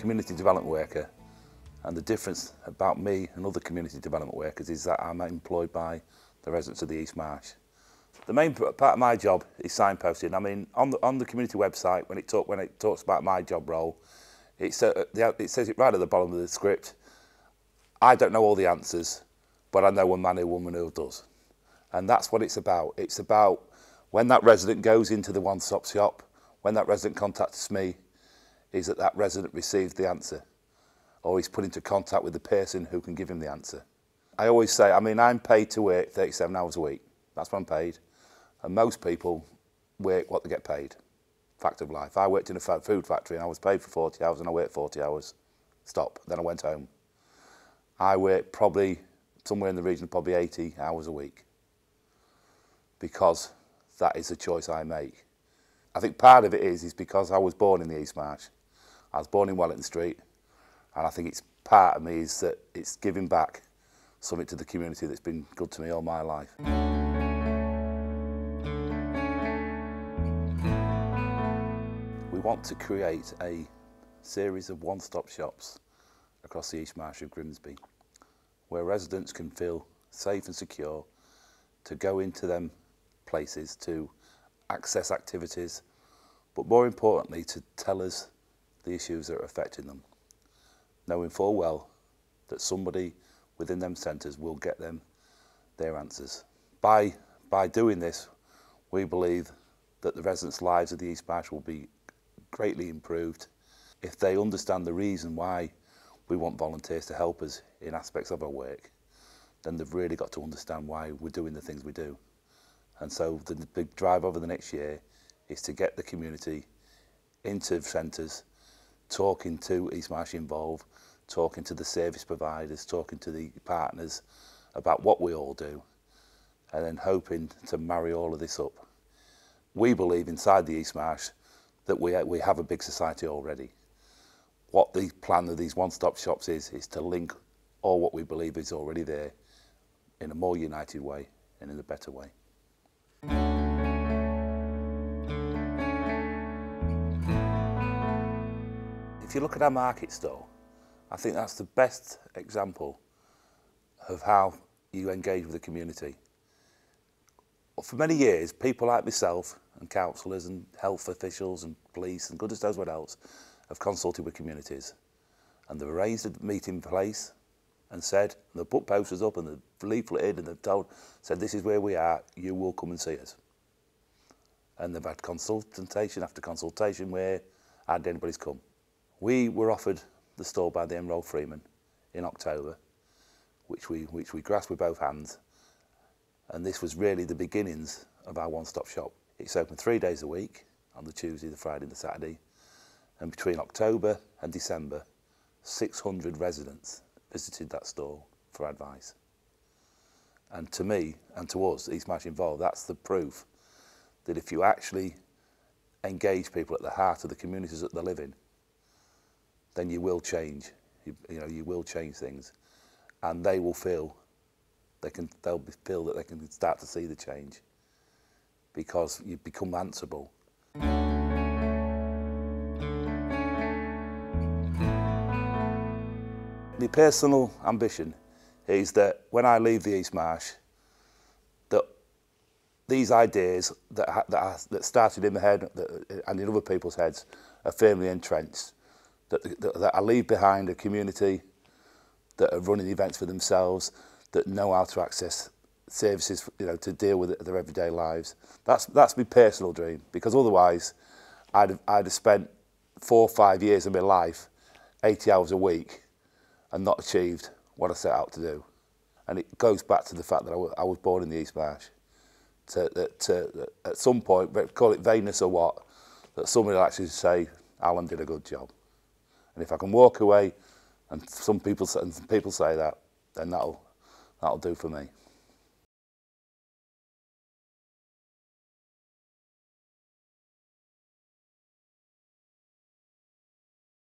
community development worker, and the difference about me and other community development workers is that I'm employed by the residents of the East Marsh. The main part of my job is signposting. I mean, on the community website, when it talks about my job role, it says it right at the bottom of the script. I don't know all the answers, but I know a man or woman who does. And that's what it's about. It's about when that resident goes into the one-stop shop, when that resident contacts me, is that resident receives the answer, or he's put into contact with the person who can give him the answer. I always say, I mean, I'm paid to work 37 hours a week. That's what I'm paid. And most people work what they get paid. Fact of life. I worked in a food factory and I was paid for 40 hours and I worked 40 hours. Stop. Then I went home. I work probably somewhere in the region of probably 80 hours a week, because that is a choice I make. I think part of it is because I was born in the East Marsh. I was born in Wellington Street, and I think it's part of me is that it's giving back something to the community that's been good to me all my life. We want to create a series of one-stop shops across the East Marsh of Grimsby, where residents can feel safe and secure to go into them places, to access activities, but more importantly to tell us the issues that are affecting them, knowing full well that somebody within them centres will get them their answers. By doing this, we believe that the residents' lives of the East Marsh will be greatly improved if they understand the reason why we want volunteers to help us in aspects of our work. Then they've really got to understand why we're doing the things we do. And so the big drive over the next year is to get the community into centres, talking to East Marsh Involve, talking to the service providers, talking to the partners about what we all do, and then hoping to marry all of this up. We believe inside the East Marsh that we have a big society already. What the plan of these one-stop shops is to link all what we believe is already there in a more united way and in a better way. If you look at our market stall, I think that's the best example of how you engage with the community. For many years, people like myself and councillors and health officials and police and goodness knows what else have consulted with communities, and they've arranged a meeting place and said, and they've put posters up and they've leafleted and they've said this is where we are, you will come and see us. And they've had consultation after consultation where hardly anybody's come. We were offered the stall by the Enrolled Freeman in October, which we grasped with both hands, and this was really the beginnings of our one-stop shop. It's open 3 days a week, on the Tuesday, the Friday and the Saturday, and between October and December, 600 residents visited that stall for advice. And to me, and to us, East Marsh Involve, that's the proof that if you actually engage people at the heart of the communities that they live in, then you will change. You will change things, and they will feel they'll feel that they can start to see the change because you become answerable. My personal ambition is that when I leave the East Marsh, that these ideas that started in my head and in other people's heads are firmly entrenched. That I leave behind a community that are running events for themselves, that know how to access services, to deal with their everyday lives. That's my personal dream, because otherwise I'd have spent 4 or 5 years of my life, 80 hours a week, and not achieved what I set out to do. And it goes back to the fact that I was born in the East Marsh. At some point, call it vainness or what, that somebody will actually say, Alan did a good job. And if I can walk away, and people say that, then that'll do for me.